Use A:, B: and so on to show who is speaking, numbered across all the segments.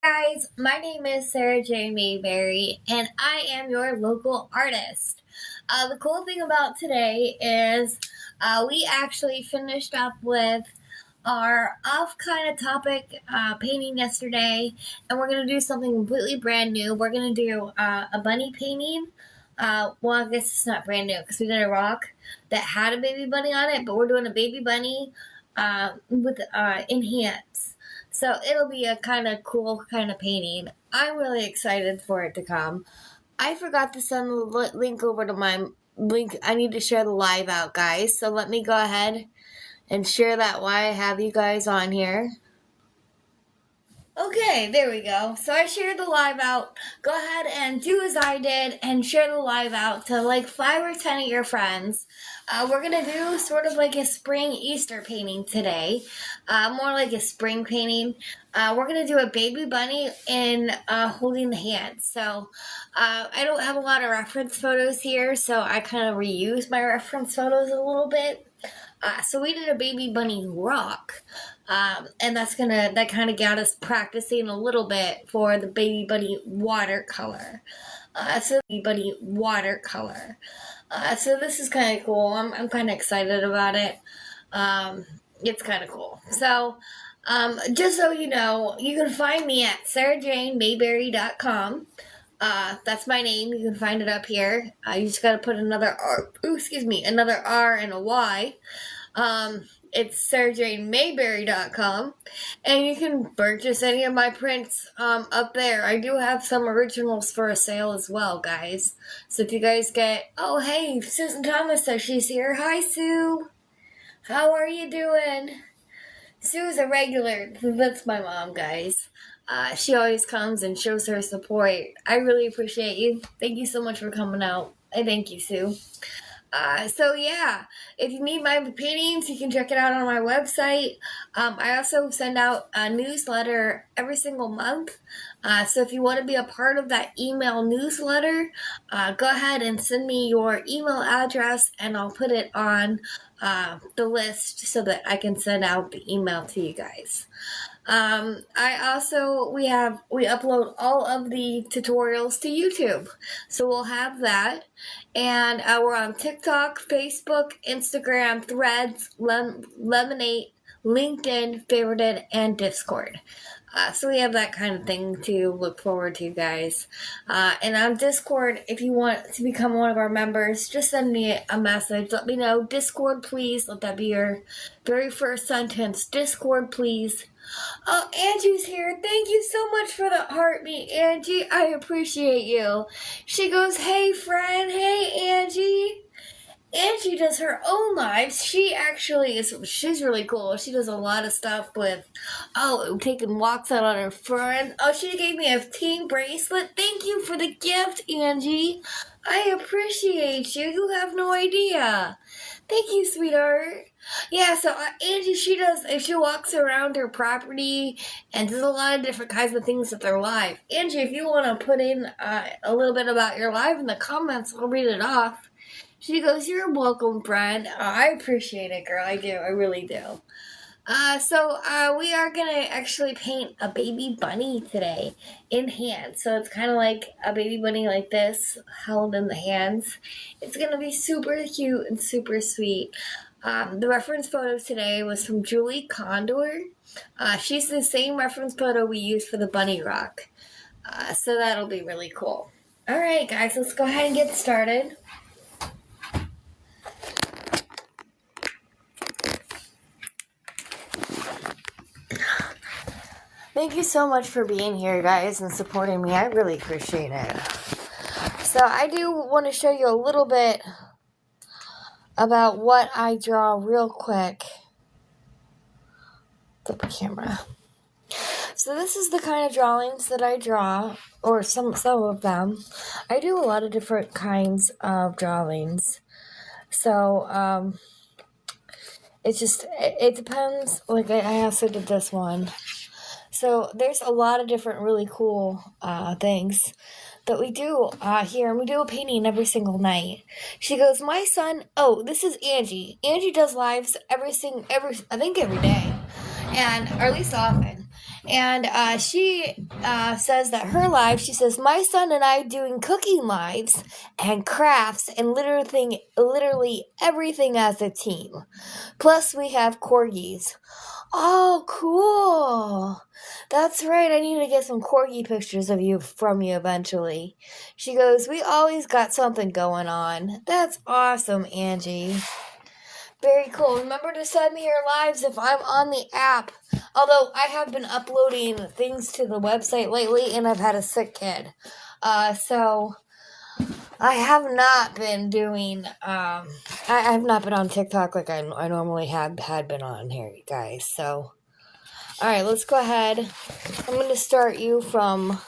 A: Guys, my name is Sarah J. Mayberry, and I am your local artist. The cool thing about today is we actually finished up with our off kind of topic painting yesterday, and we're going to do something completely brand new. We're going to do a bunny painting. Well, I guess it's not brand new because we did a rock that had a baby bunny on it, but we're doing a baby bunny with in hands. So it'll be a kind of cool kind of painting. I'm really excited for it to come. I forgot to send the link over to my link. I need to share the live out, guys. So let me go ahead and share that while I have you guys on here. Okay, there we go. So I shared the live out. Go ahead and do as I did and share the live out to like 5 or 10 of your friends. We're going to do sort of like a spring Easter painting today. More like a spring painting. We're going to do a baby bunny in holding the hands. So I don't have a lot of reference photos here, so I kind of reuse my reference photos a little bit. So we did a baby bunny rock. And that kind of got us practicing a little bit for the baby bunny watercolor. So this is kind of cool. I'm kind of excited about it. It's kind of cool. So, just so you know, you can find me at sarahjanemayberry.com. That's my name. You can find it up here. You just gotta put another R, another R and a Y. It's sarahjanemayberry.com, and you can purchase any of my prints up there. I do have some originals for a sale as well, guys. So if you guys oh, hey, Susan Thomas says she's here. Hi, Sue. How are you doing? Sue's a regular. That's my mom, guys. She always comes and shows her support. I really appreciate you. Thank you so much for coming out. I thank you, Sue. So yeah, if you need my paintings, you can check it out on my website. I also send out a newsletter every single month. So if you want to be a part of that email newsletter, go ahead and send me your email address and I'll put it on the list so that I can send out the email to you guys. We upload all of the tutorials to YouTube. So we'll have that. And we're on TikTok, Facebook, Instagram, Threads, Lemonade, LinkedIn, Favorited, and Discord. So we have that kind of thing to look forward to, guys. And on Discord, if you want to become one of our members, just send me a message. Let me know. Discord, please. Let that be your very first sentence. Discord, please. Oh, Angie's here. Thank you so much for the heartbeat, Angie. I appreciate you. She goes, hey, friend. Hey, Angie. Angie does her own lives. She's really cool. She does a lot of stuff with, taking walks out on her friend. Oh, she gave me a team bracelet. Thank you for the gift, Angie. I appreciate you. You have no idea. Thank you, sweetheart. Yeah, so Angie, she walks around her property and does a lot of different kinds of things with her life. Angie, if you want to put in a little bit about your life in the comments, I'll read it off. She goes, you're welcome, friend. I appreciate it, girl. I do. I really do. So we are going to actually paint a baby bunny today in hand. So it's kind of like a baby bunny like this, held in the hands. It's going to be super cute and super sweet. The reference photo today was from Jülie Kondor. She's the same reference photo we used for the bunny rock. So that'll be really cool. All right, guys, let's go ahead and get started. Thank you so much for being here, guys, and supporting me. I really appreciate it. So I do want to show you a little bit about what I draw real quick. Flip the camera. So this is the kind of drawings that I draw, or some of them. I do a lot of different kinds of drawings. So it depends. Like I also did this one. So there's a lot of different really cool things that we do here, and we do a painting every single night. She goes, my son, this is Angie. Angie does lives every day, or at least often. And she says that her live, she says, my son and I doing cooking lives and crafts and literally everything as a team. Plus we have corgis. Oh, cool. That's right. I need to get some corgi pictures of you from you eventually. She goes, we always got something going on. That's awesome, Angie. Very cool. Remember to send me your lives if I'm on the app. Although I have been uploading things to the website lately and I've had a sick kid. So I have not been doing, I have not been on TikTok like I normally had been on here, guys. So, alright, let's go ahead. I'm going to start you from,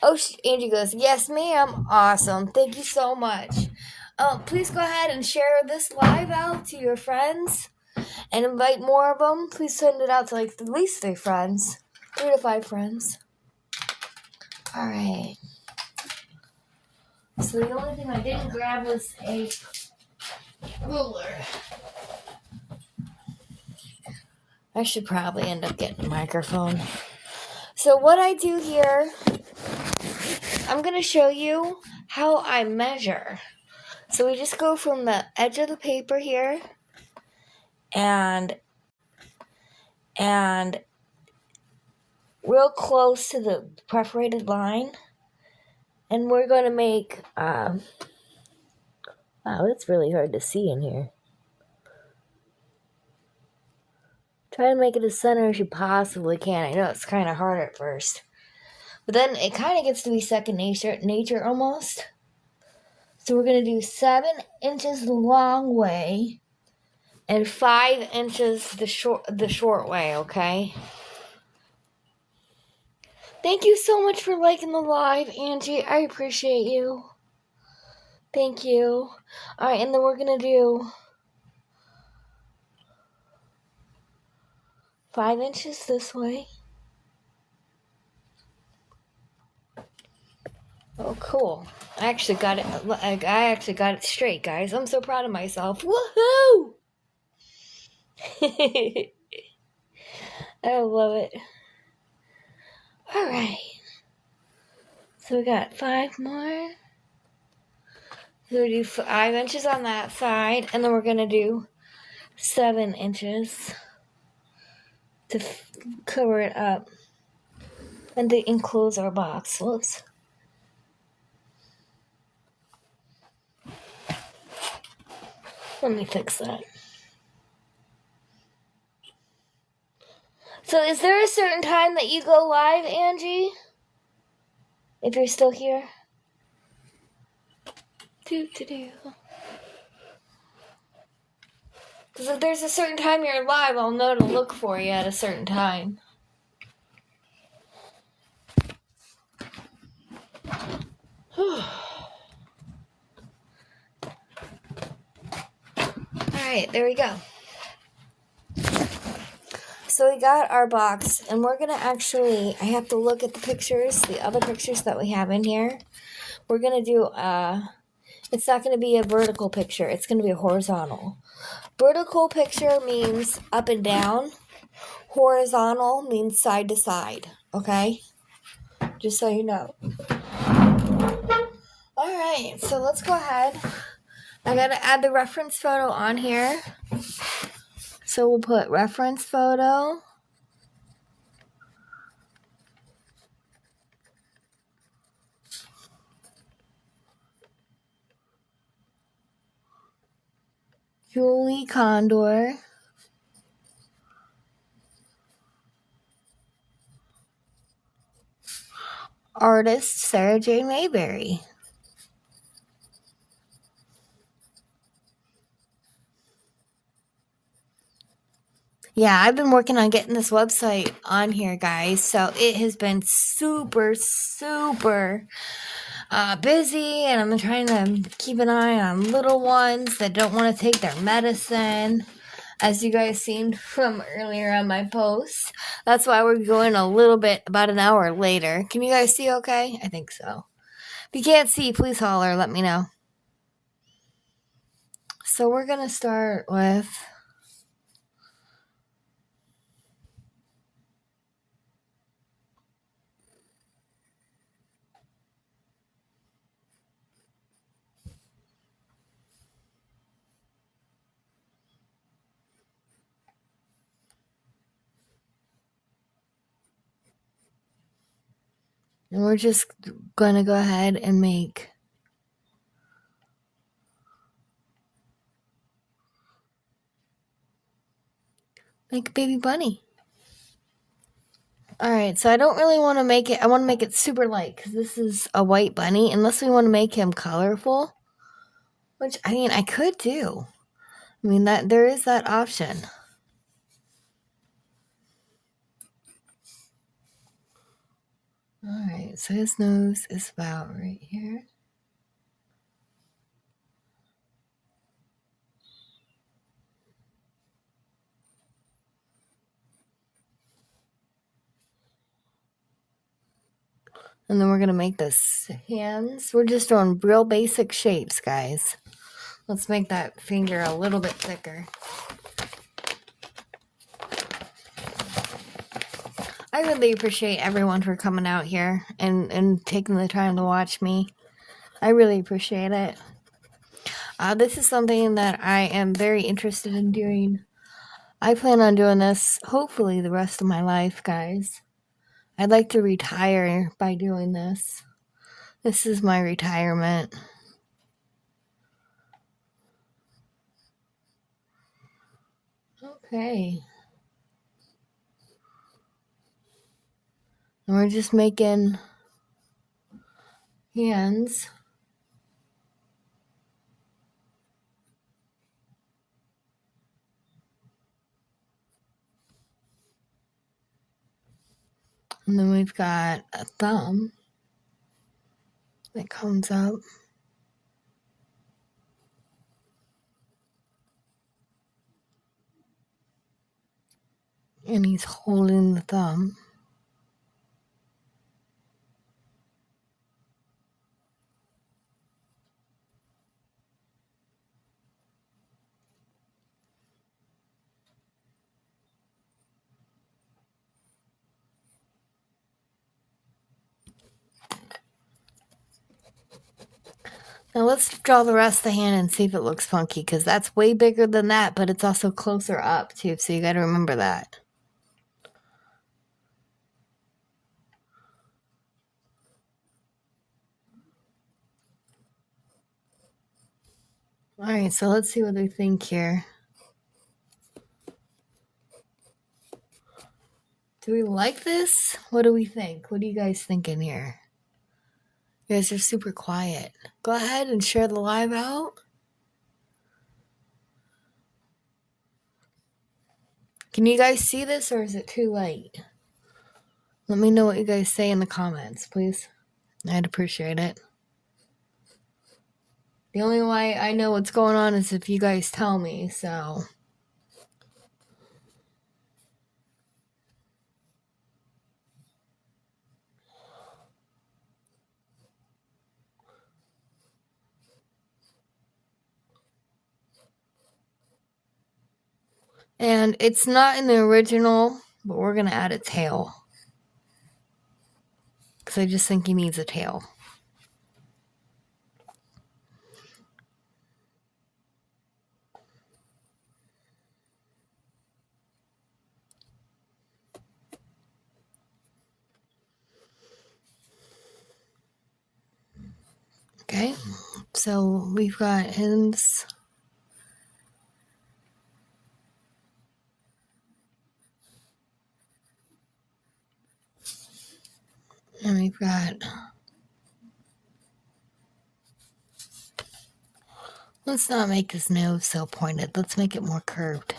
A: Angie goes, yes ma'am, awesome, thank you so much. Please go ahead and share this live out to your friends and invite more of them. Please send it out to like at least 3 friends, 3 to 5 friends. Alright. So the only thing I didn't grab was a ruler. I should probably end up getting a microphone. So what I do here, I'm going to show you how I measure. So we just go from the edge of the paper here and real close to the perforated line. And we're going to make, wow, it's really hard to see in here. Try to make it as center as you possibly can. I know it's kind of hard at first. But then it kind of gets to be second nature almost. So we're going to do 7 inches the long way and 5 inches the short way, okay? Thank you so much for liking the live, Angie. I appreciate you. Thank you. Alright, and then we're going to do 5 inches this way. Oh, cool. I actually got it straight, guys. I'm so proud of myself. Woohoo! I love it. Alright. So we got 5 more. So we do 5 inches on that side, and then we're going to do 7 inches to cover it up and to enclose our box. Whoops. Let me fix that. So is there a certain time that you go live, Angie? If you're still here? Because if there's a certain time you're live, I'll know to look for you at a certain time. Alright, there we go. So we got our box, and we're going to actually, I have to look at the pictures, the other pictures that we have in here. We're going to do, it's not going to be a vertical picture, it's going to be a horizontal. Vertical picture means up and down. Horizontal means side to side, okay? Just so you know. Alright, so let's go ahead. I got to add the reference photo on here. So we'll put reference photo. Jülie Kondor. Artist Sarah J. Mayberry. Yeah, I've been working on getting this website on here, guys. So it has been super busy, and I'm trying to keep an eye on little ones that don't want to take their medicine, as you guys seen from earlier on my posts. That's why we're going a little bit, about an hour later. Can you guys see okay? I think so. If you can't see, please holler, let me know. So we're going to start with And we're just gonna go ahead and make a baby bunny. Alright, so I don't really want to make it, I want to make it super light because this is a white bunny, unless we want to make him colorful, which, I mean, I could do. I mean, that there is that option. Alright, so his nose is about right here. And then we're going to make this hands. We're just doing real basic shapes, guys. Let's make that finger a little bit thicker. I really appreciate everyone for coming out here and taking the time to watch me. I really appreciate it. This is something that I am very interested in doing. I plan on doing this hopefully the rest of my life, guys. I'd like to retire by doing this. This is my retirement. Okay. And we're just making hands. And then we've got a thumb that comes up. And he's holding the thumb. Now let's draw the rest of the hand and see if it looks funky, because that's way bigger than that, but it's also closer up too, so you got to remember that. Alright, so let's see what we think here. Do we like this? What do we think? What are you guys thinking here? You guys are super quiet. Go ahead and share the live out. Can you guys see this, or is it too late? Let me know what you guys say in the comments, please. I'd appreciate it. The only way I know what's going on is if you guys tell me, so. And it's not in the original, but we're going to add a tail. Because I just think he needs a tail. Okay, so we've got his. And we've got. Let's not make his nose so pointed. Let's make it more curved.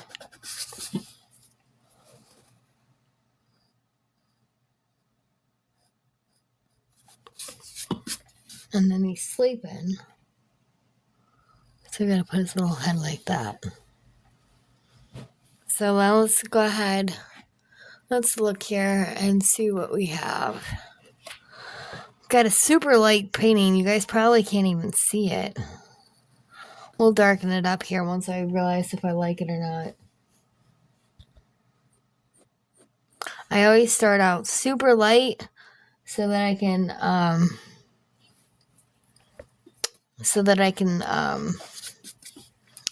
A: And then he's sleeping. So we gotta put his little head like that. So now let's go ahead. Let's look here and see what we have. Got a super light painting. You guys probably can't even see it. We'll darken it up here once I realize if I like it or not. I always start out super light so that I can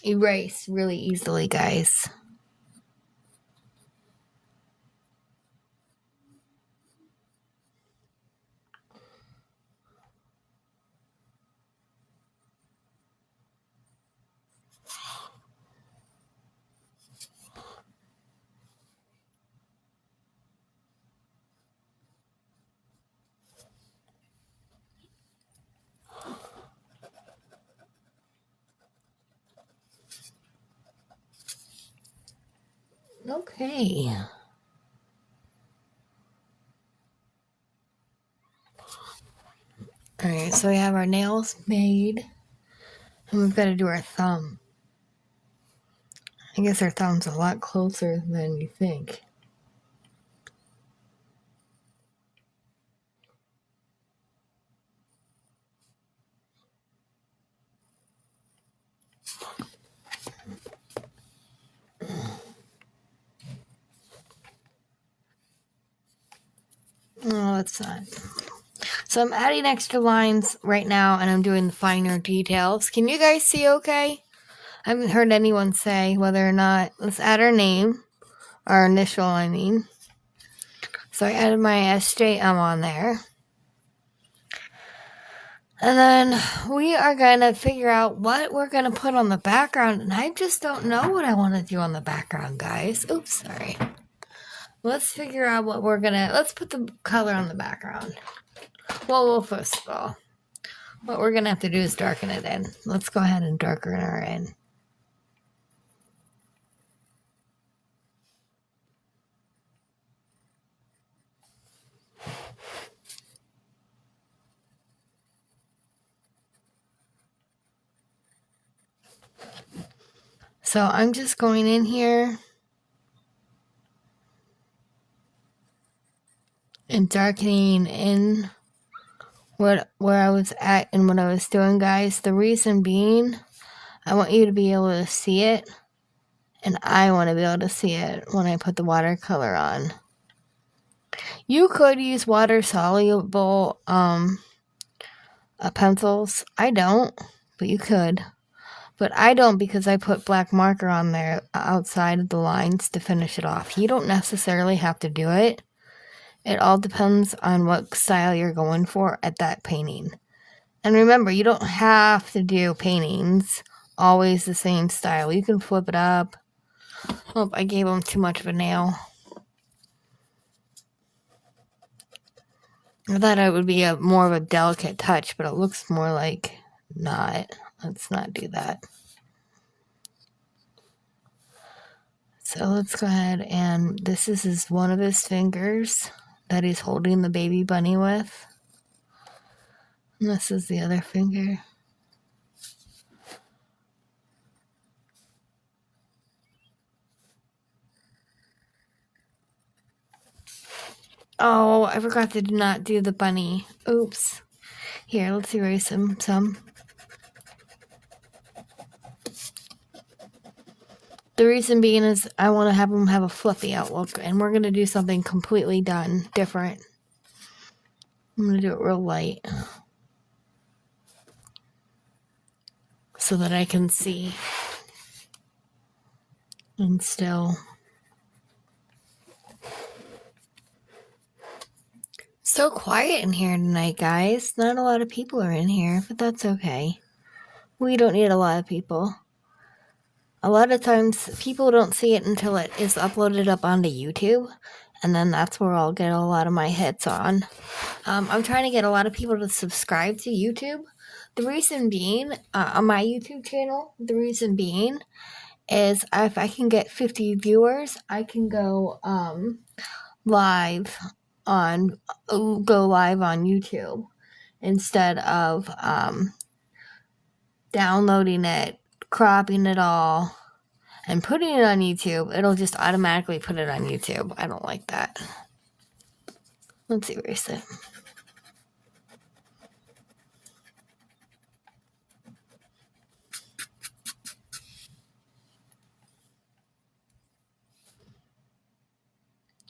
A: erase really easily, guys. Okay. Alright, so we have our nails made. And we've got to do our thumb. I guess our thumb's a lot closer than you think. Oh, it's not. So I'm adding extra lines right now, and I'm doing the finer details. Can you guys see okay? I haven't heard anyone say whether or not. Let's add our name. Our initial, I mean. So I added my SJM on there. And then we are going to figure out what we're going to put on the background. And I just don't know what I want to do on the background, guys. Oops, sorry. Let's figure out what we're going to... Let's put the color on the background. Well, first of all, what we're going to have to do is darken it in. Let's go ahead and darken her in. So I'm just going in here and darkening in where I was at and what I was doing, guys. The reason being, I want you to be able to see it, and I want to be able to see it when I put the watercolor on. You could use water-soluble pencils. I don't, but you could. But I don't, because I put black marker on there outside of the lines to finish it off. You don't necessarily have to do it. It all depends on what style you're going for at that painting. And remember, you don't have to do paintings always the same style. You can flip it up. Oh, I gave him too much of a nail. I thought it would be more of a delicate touch, but it looks more like not. Let's not do that. So let's go ahead, and this is one of his fingers that he's holding the baby bunny with. And this is the other finger. Oh, I forgot to not do the bunny. Oops. Here, let's erase some. The reason being is I want to have him have a fluffy outlook, and we're going to do something completely different. I'm going to do it real light so that I can see. And still. So quiet in here tonight, guys. Not a lot of people are in here, but that's okay. We don't need a lot of people. A lot of times, people don't see it until it is uploaded up onto YouTube, and then that's where I'll get a lot of my hits on. I'm trying to get a lot of people to subscribe to YouTube. The reason being, on my YouTube channel, the reason being is if I can get 50 viewers, I can go live on YouTube instead of downloading it, cropping it all, and putting it on YouTube. It'll just automatically put it on YouTube. I don't like that. Let's erase it.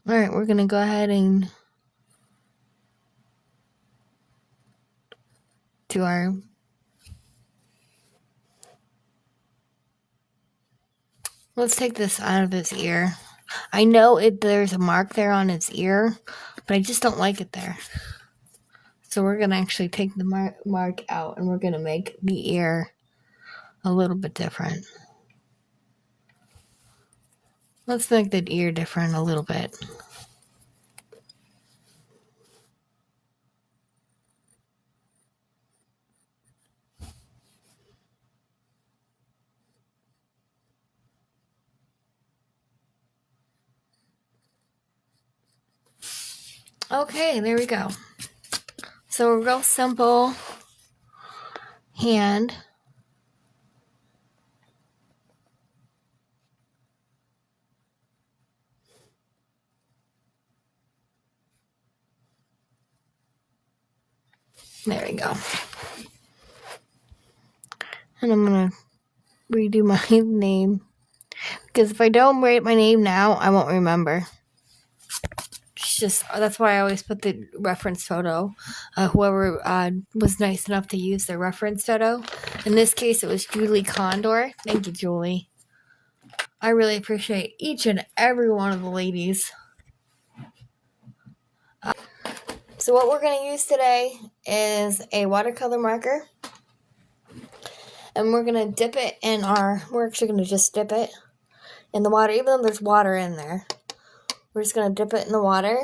A: Alright, we're going to go ahead and do our... Let's take this out of his ear. I know there's a mark there on his ear, but I just don't like it there. So we're going to actually take the mark out, and we're going to make the ear a little bit different. Let's make the ear different a little bit. Okay, there we go. So a real simple hand. There we go. And I'm going to redo my name. Because if I don't write my name now, I won't remember. It's just, that's why I always put the reference photo. Whoever was nice enough to use their reference photo. In this case, it was Jülie Kondor. Thank you, Julie. I really appreciate each and every one of the ladies. So what we're going to use today is a watercolor marker. And we're going to dip it in we're actually going to just dip it in the water, even though there's water in there. We're just going to dip it in the water.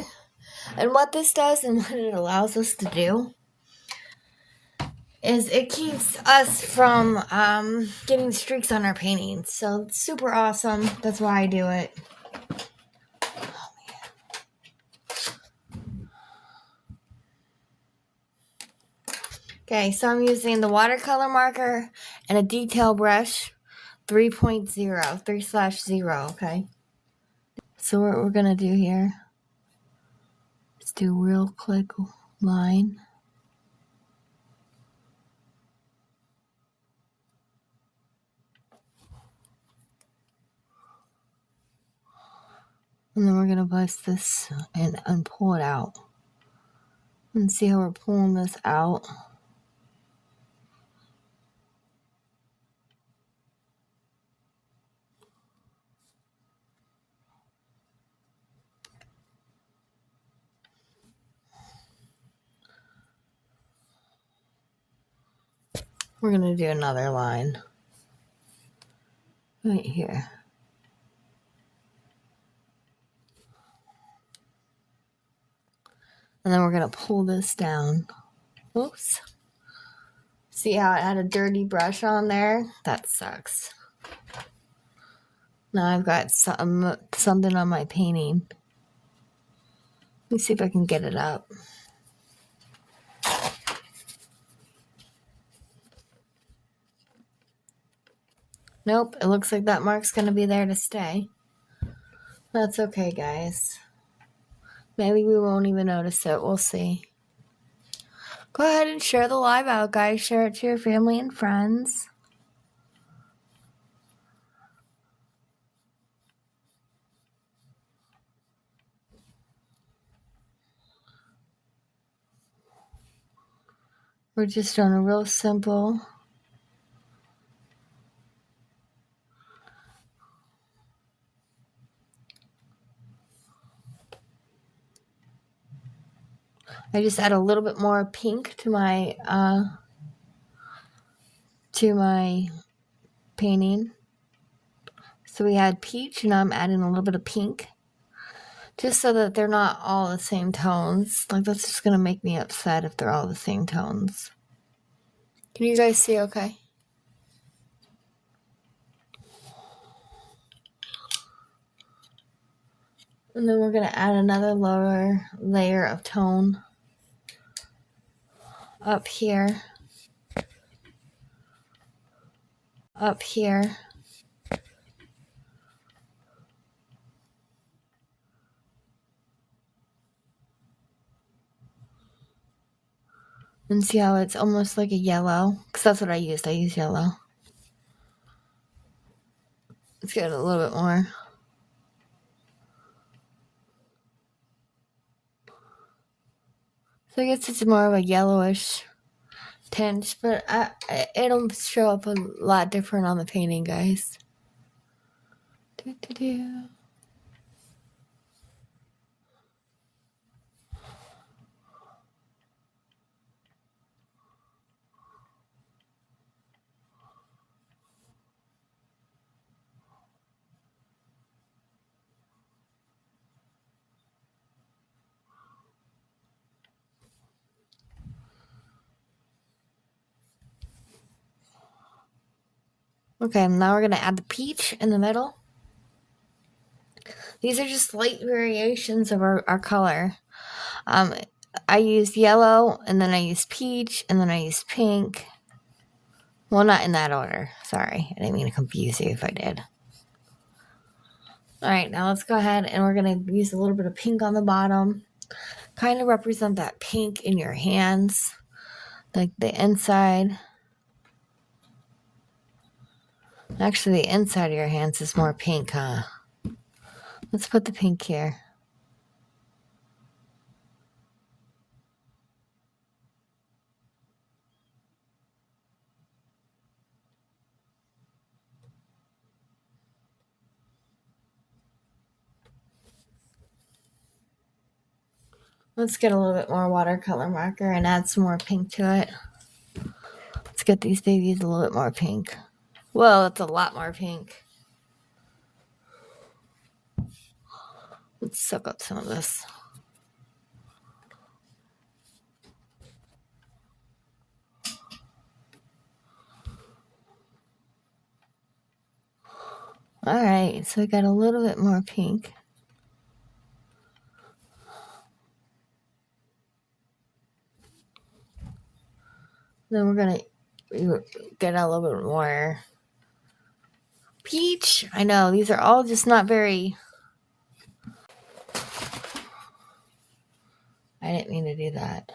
A: And what this does and what it allows us to do is it keeps us from getting streaks on our paintings. So it's super awesome. That's why I do it. Okay, so I'm using the watercolor marker and a detail brush 3.0, 3/0, okay? So what we're going to do here is do a real quick line. And then we're going to bust this and pull it out. And see how we're pulling this out. We're going to do another line right here. And then we're going to pull this down. Oops. See how I had a dirty brush on there? That sucks. Now I've got something on my painting. Let me see if I can get it up. Nope, it looks like that mark's going to be there to stay. That's okay, guys. Maybe we won't even notice it. We'll see. Go ahead and share the live out, guys. Share it to your family and friends. We're just doing a real simple. I just add a little bit more pink to my painting. So we had peach, and now I'm adding a little bit of pink. Just so that they're not all the same tones. Like, that's just going to make me upset if they're all the same tones. Can you guys see okay? And then we're going to add another lower layer of tone up here. Up here. And see how it's almost like a yellow? Because that's what I used. I used yellow. Let's get a little bit more. So I guess it's more of a yellowish tinge, but it'll show up a lot different on the painting, guys. Okay, now we're going to add the peach in the middle. These are just light variations of our color.
B: I used yellow, and then I used peach, and then I used pink. Well, not in that order. Sorry, I didn't mean to confuse you if I did. Alright, now let's go ahead and we're going to use a little bit of pink on the bottom. Kind of represent that pink in your hands. Like the inside. Actually, the inside of your hands is more pink, huh? Let's put the pink here. Let's get a little bit more watercolor marker and add some more pink to it. Let's get these babies a little bit more pink. Whoa, that's a lot more pink. Let's soak up some of this. Alright, so I got a little bit more pink. Then we're going to get a little bit more peach. I know, these are all just not very... I didn't mean to do that.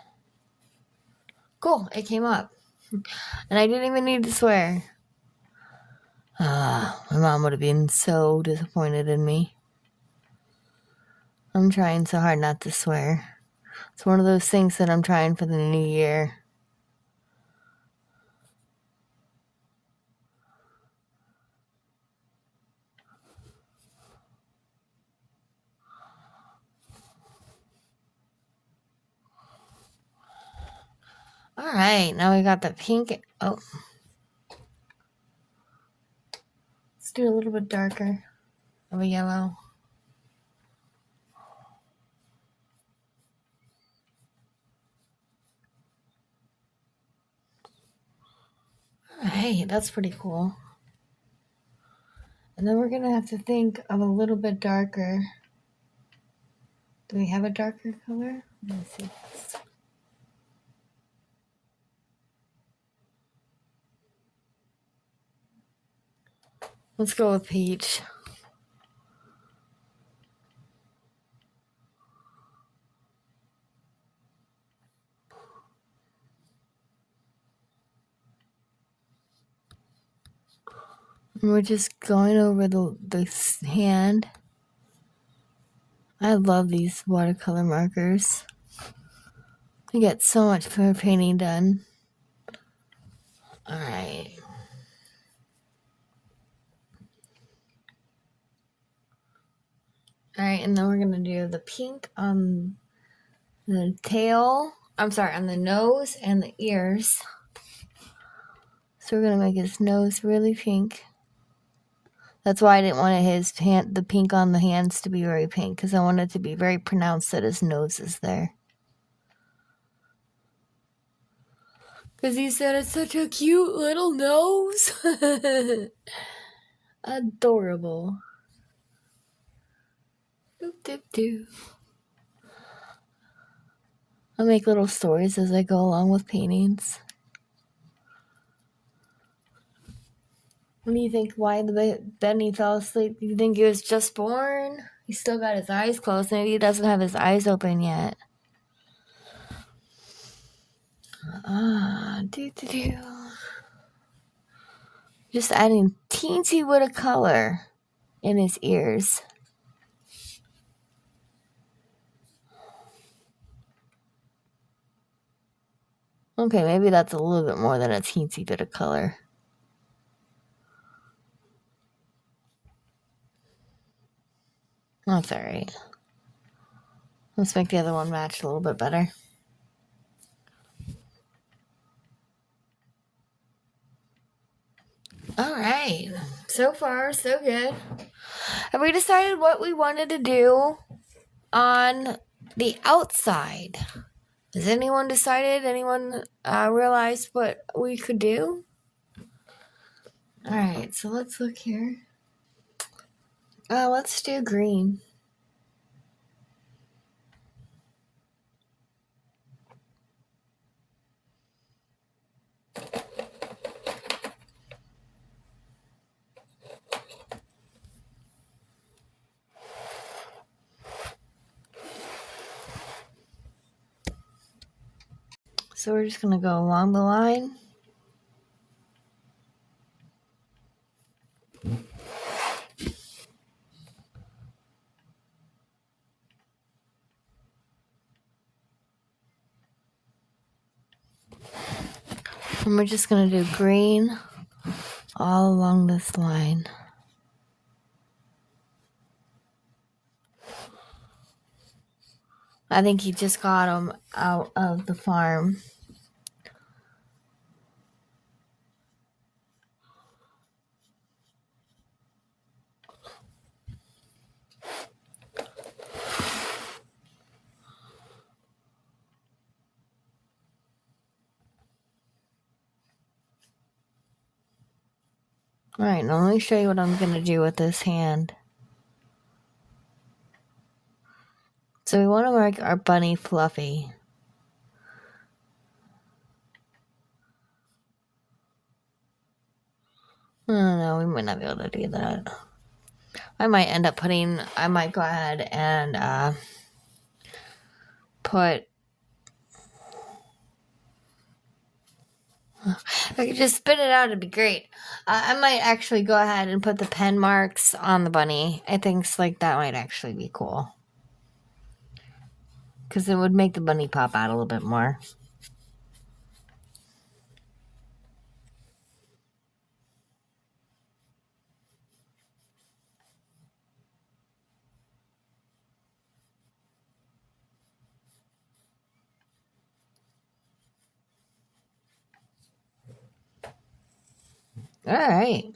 B: Cool, it came up. And I didn't even need to swear. My mom would have been so disappointed in me. I'm trying so hard not to swear. It's one of those things that I'm trying for the new year. Alright, now we got the pink. Oh. Let's do a little bit darker of a yellow. Alright, that's pretty cool. And then we're going to have to think of a little bit darker. Do we have a darker color? Let me see this. Let's go with peach. And we're just going over the hand. I love these watercolor markers. I get so much painting done. Alright. Alright, and then we're going to do the pink on the tail. I'm sorry, on the nose and the ears. So we're going to make his nose really pink. That's why I didn't want the pink on the hands to be very pink, because I want it to be very pronounced that his nose is there. Because he said it's such a cute little nose. Adorable. Doop, doop, doop. I'll make little stories as I go along with paintings. What do you think? Why Benny fell asleep? Do you think he was just born? He's still got his eyes closed. Maybe he doesn't have his eyes open yet. Do. Just adding teensy bit of color in his ears. Okay, maybe that's a little bit more than a teensy bit of color. That's alright. Let's make the other one match a little bit better. Alright. So far, so good. Have we decided what we wanted to do on the outside? Has anyone decided? Anyone realized what we could do? Alright, so let's look here. Let's do green. So we're just going to go along the line. And we're just going to do green all along this line. I think he just got them out of the farm. Alright, now let me show you what I'm going to do with this hand. So we want to make our bunny fluffy. I don't know, we might not be able to do that. I might go ahead and put, if I could just spit it out, it'd be great. I might actually go ahead and put the pen marks on the bunny. I think like that might actually be cool. Because it would make the bunny pop out a little bit more. Alright.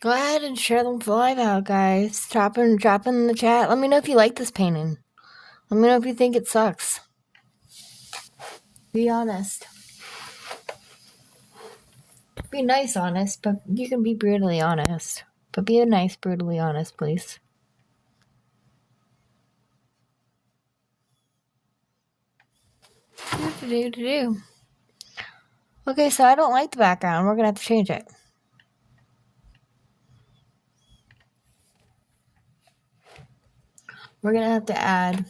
B: Go ahead and share them live out, guys. Drop in the chat. Let me know if you like this painting. Let me know if you think it sucks. Be honest. Be nice, honest, but you can be brutally honest. But be a nice, brutally honest, please. Okay, so I don't like the background. We're gonna have to change it. We're gonna have to add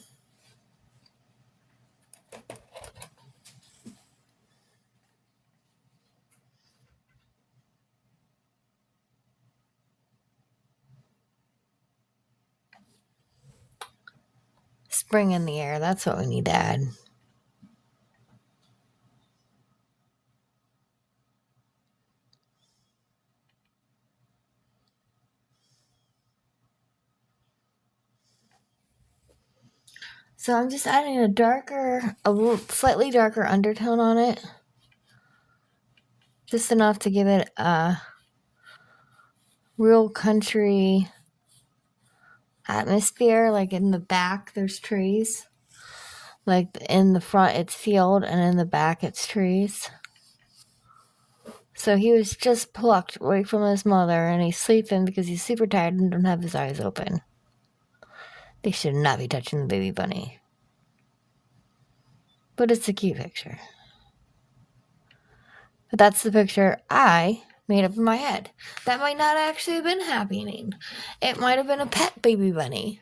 B: spring in the air. That's what we need to add. So I'm just adding a little slightly darker undertone on it. Just enough to give it a real country atmosphere. Like in the back, there's trees. Like in the front, it's field, and in the back, it's trees. So he was just plucked away from his mother, and he's sleeping because he's super tired and don't have his eyes open. They should not be touching the baby bunny. But it's a cute picture. But that's the picture I made up in my head. That might not actually have been happening. It might have been a pet baby bunny.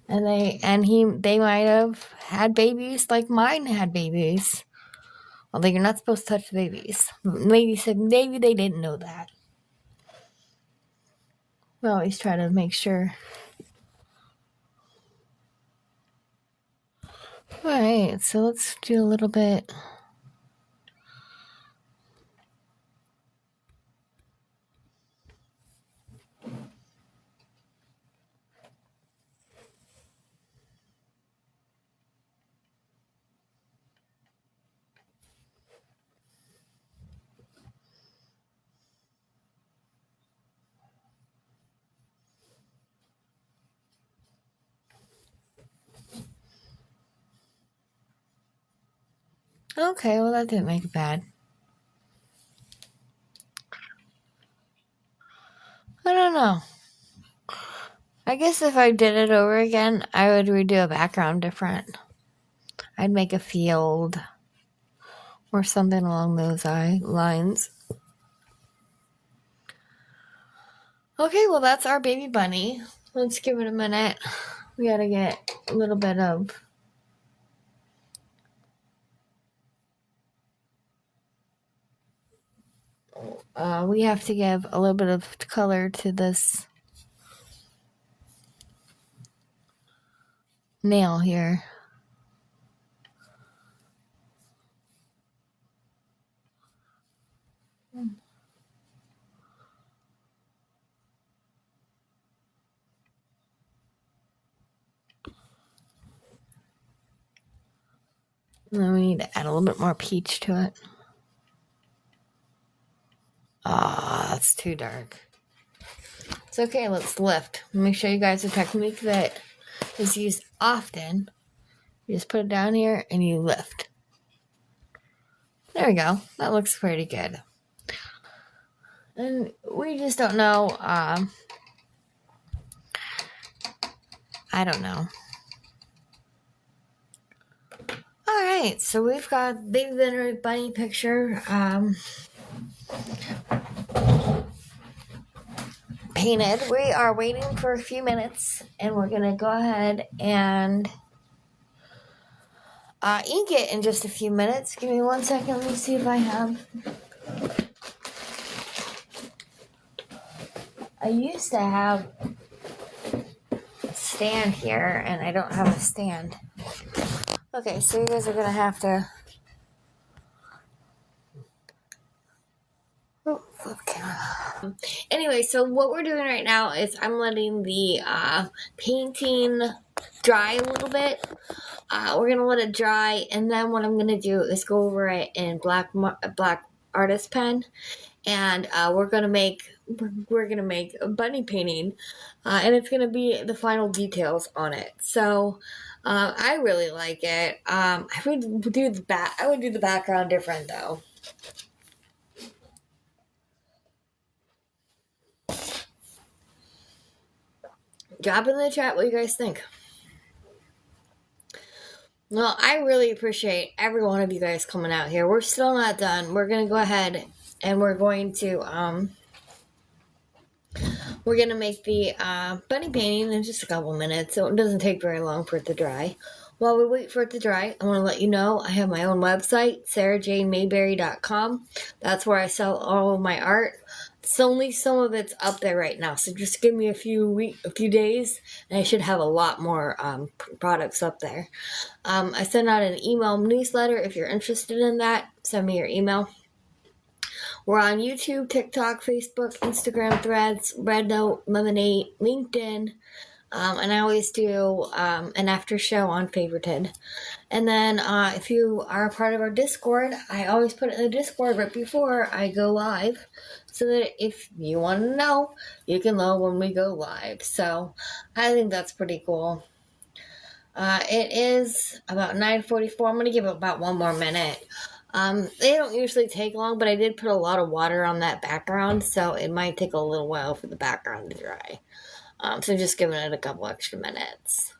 B: And they might have had babies like mine had babies. Although you're not supposed to touch the babies. Maybe they didn't know that. We always try to make sure. Alright, so let's do a little bit. Okay, well that didn't make it bad. I don't know. I guess if I did it over again, I would redo a background different. I'd make a field or something along those lines. Okay, well, that's our baby bunny. Let's give it a minute. We gotta get a little bit of we have to give a little bit of color to this nail here. And then we need to add a little bit more peach to it. That's too dark. It's okay, let's lift. Let me show you guys a technique that is used often. You just put it down here and you lift. There we go. That looks pretty good. And we just don't know. I don't know. Alright, so we've got Baby Bunny picture painted. We are waiting for a few minutes and we're going to go ahead and ink it in just a few minutes. Give me 1 second. Let me see if I have. I used to have a stand here and I don't have a stand. Okay, so you guys are going to have to... Oh, flip camera. Anyway, so what we're doing right now is I'm letting the painting dry a little bit. We're going to let it dry, and then what I'm going to do is go over it in black artist pen, and we're going to make a bunny painting, and it's going to be the final details on it. So I really like it. I would do the background different though. Drop in the chat what you guys think. Well, I really appreciate every one of you guys coming out here. We're still not done. We're going to go ahead and we're going to make the bunny painting in just a couple minutes, so it doesn't take very long for it to dry. While we wait for it to dry, I want to let you know I have my own website, sarahjanemayberry.com. That's where I sell all of my art. It's only some of it's up there right now, so just give me a few days, and I should have a lot more products up there. I send out an email newsletter. If you're interested in that, send me your email. We're on YouTube, TikTok, Facebook, Instagram, Threads, Rednote, Lemonade, LinkedIn, and I always do an after show on Favorited. And then if you are a part of our Discord, I always put it in the Discord right before I go live, so that if you want to know, you can know when we go live. So I think that's pretty cool. It is about 9:44. I'm going to give it about one more minute. They don't usually take long, but I did put a lot of water on that background, so it might take a little while for the background to dry. So just giving it a couple extra minutes.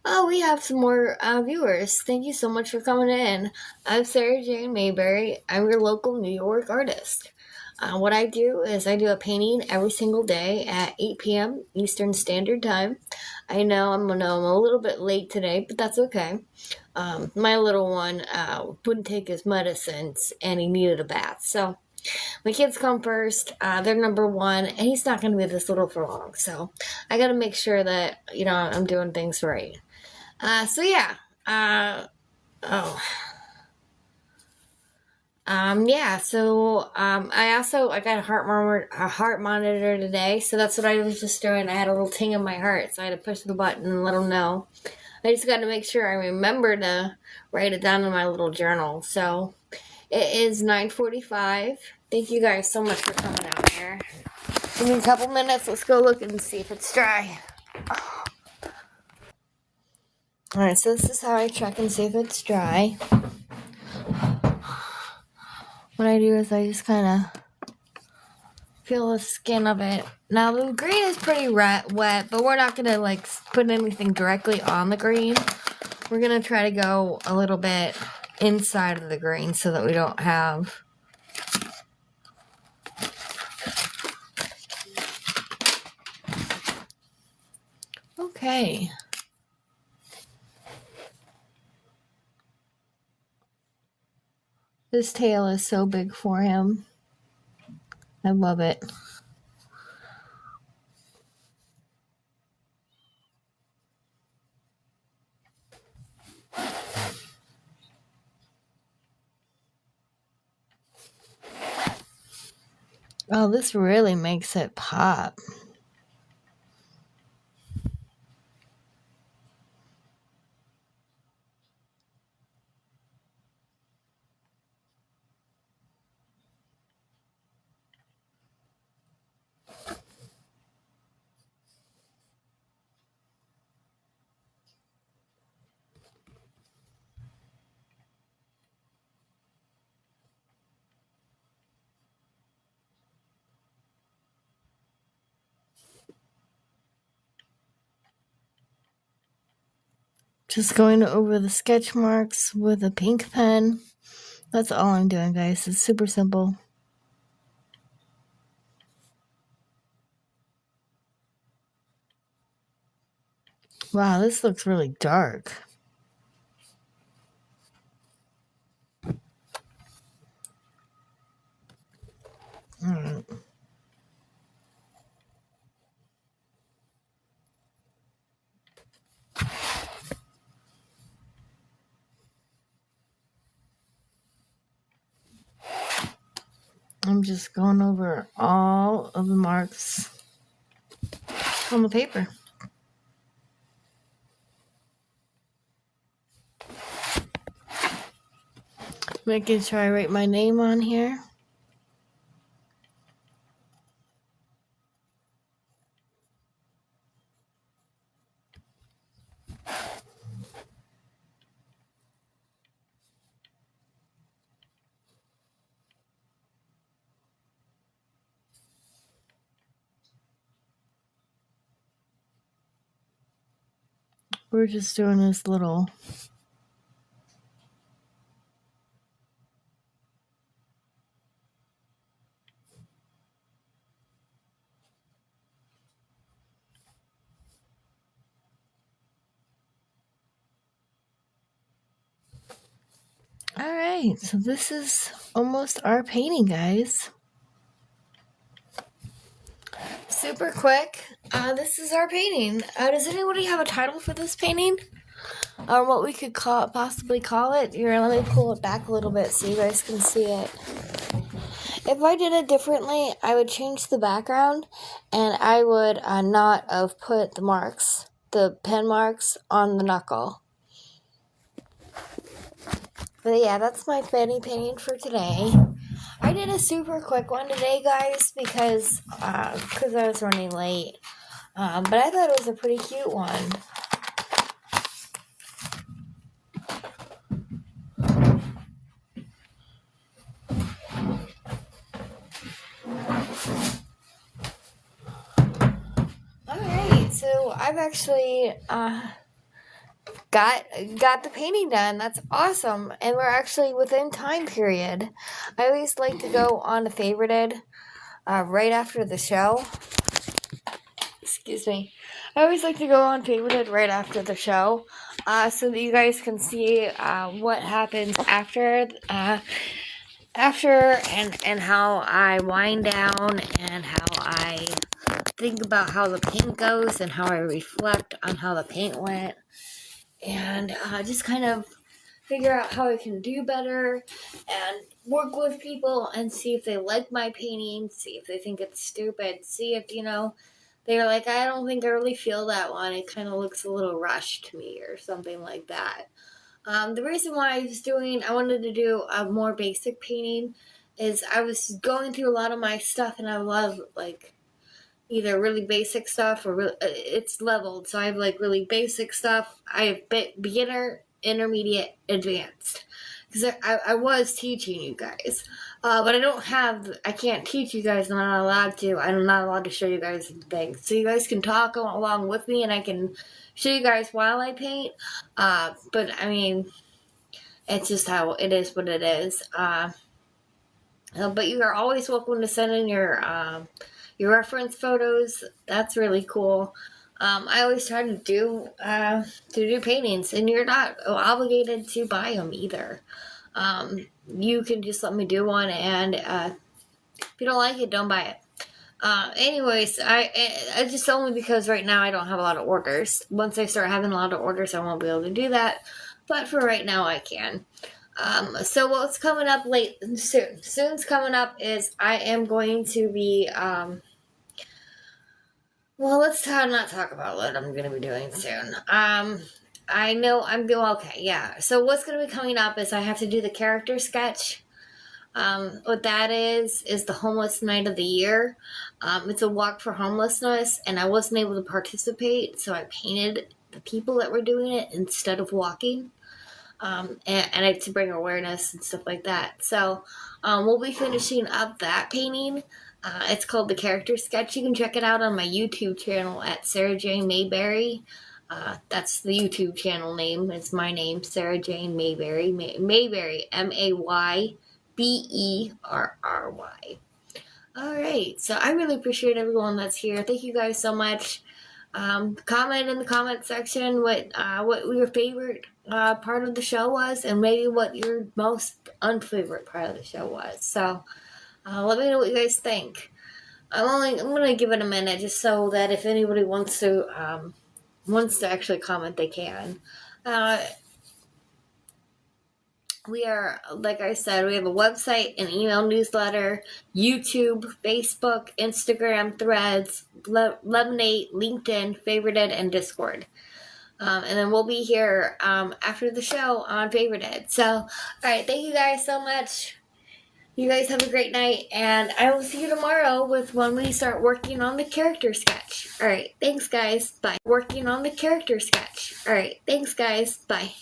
B: Oh, we have some more viewers. Thank you so much for coming in. I'm Sarah Jane Mayberry. I'm your local New York artist. What I do is I do a painting every single day at 8 p.m. Eastern Standard Time. I know I'm a little bit late today, but that's okay. My little one wouldn't take his medicines, and he needed a bath. So my kids come first. They're number one, and he's not going to be this little for long. So I got to make sure that, I'm doing things right. So yeah. I got a heart monitor today, so that's what I was just doing. I had a little ting in my heart, so I had to push the button and let them know. I just got to make sure I remember to write it down in my little journal. So it is 9:45. Thank you guys so much for coming out here. Give me a couple minutes. Let's go look and see if it's dry. Alright, so this is how I check and see if it's dry. What I do is I just kind of feel the skin of it. Now the green is pretty wet, but we're not gonna like put anything directly on the green. We're gonna try to go a little bit inside of the green so that we don't have. Okay. This tail is so big for him. I love it. Oh, this really makes it pop. Just going over the sketch marks with a pink pen. That's all I'm doing, guys. It's super simple. Wow, this looks really dark. Alright. I'm just going over all of the marks on the paper. Making sure I write my name on here. We're just doing this little Alright, so this is almost our painting, guys. Super quick. This is our painting. Does anybody have a title for this painting? Or what we could possibly call it? Here, let me pull it back a little bit so you guys can see it. If I did it differently, I would change the background and I would not have put the marks, the pen marks, on the knuckle. But yeah, that's my fanny painting for today. I did a super quick one today, guys, because I was running late. But I thought it was a pretty cute one. Alright, so I've actually got the painting done. That's awesome. And we're actually within time period. I always like to go on a favorited right after the show. Excuse me. I always like to go on favorited right after the show so that you guys can see what happens after and how I wind down and how I think about how the paint goes and how I reflect on how the paint went and just kind of figure out how I can do better and work with people and see if they like my painting, see if they think it's stupid, see if, they're like, I don't think I really feel that one. It kind of looks a little rushed to me or something like that. The reason why I wanted to do a more basic painting is I was going through a lot of my stuff and I love like either really basic stuff or it's leveled. So I have like really basic stuff. I have beginner, intermediate, advanced.
A: because I was teaching you guys, but I can't teach you guys. I'm not allowed to. I'm not allowed to show you guys things. So you guys can talk along with me, and I can show you guys while I paint. But I mean, it's just how it is. What it is. But you are always welcome to send in your reference photos. That's really cool. I always try to do paintings, and you're not obligated to buy them either. You can just let me do one, and if you don't like it, don't buy it. Anyways, I just only because right now I don't have a lot of orders. Once I start having a lot of orders, I won't be able to do that. But for right now, I can. So what's coming up soon's coming up is I am going to be, well, let's not talk about what I'm going to be doing soon. I know I'm doing okay, yeah. So what's going to be coming up is I have to do the character sketch. What that is the homeless night of the year. It's a walk for homelessness, and I wasn't able to participate, so I painted the people that were doing it instead of walking. And to bring awareness and stuff like that. So we'll be finishing up that painting. It's called The Character Sketch. You can check it out on my YouTube channel at Sarah Jane Mayberry. That's the YouTube channel name. It's my name, Sarah Jane Mayberry. Mayberry, Mayberry. All right. So I really appreciate everyone that's here. Thank you guys so much. Comment in the comment section what your favorite part of the show was, and maybe what your most unfavorite part of the show was. So let me know what you guys think. I'm gonna give it a minute just so that if anybody wants to actually comment, they can. We are, like I said, we have a website, an email newsletter, YouTube, Facebook, Instagram, Threads, Lemonade, LinkedIn, Favorited, and Discord. And then we'll be here after the show on Favorited. So, all right, thank you guys so much. You guys have a great night, and I will see you tomorrow with when we start working on the character sketch. All right, thanks, guys. Bye. Working on the character sketch. All right, thanks, guys. Bye.